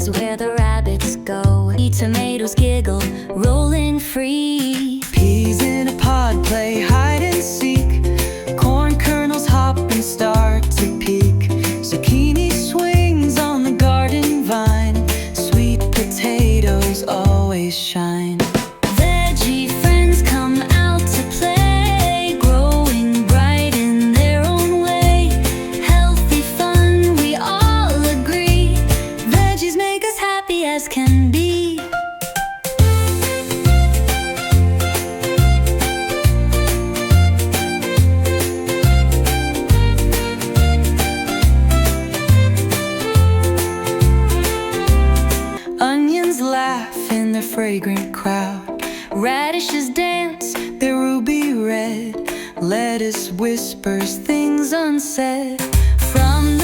is where the rabbits go. Tomatoes giggle, rolling free. Peas in a pod play hide and seek. Corn kernels hop and start to peek. Zucchini swings on the garden vine. Sweet potatoes always shine. Veggie friends come out to play, growing bright in their own way. Healthy fun, we all agree. Veggies make us happy as can be. Onions laugh in the fragrant crowd. Radishes dance, They're ruby red. Lettuce whispers things unsaid. from the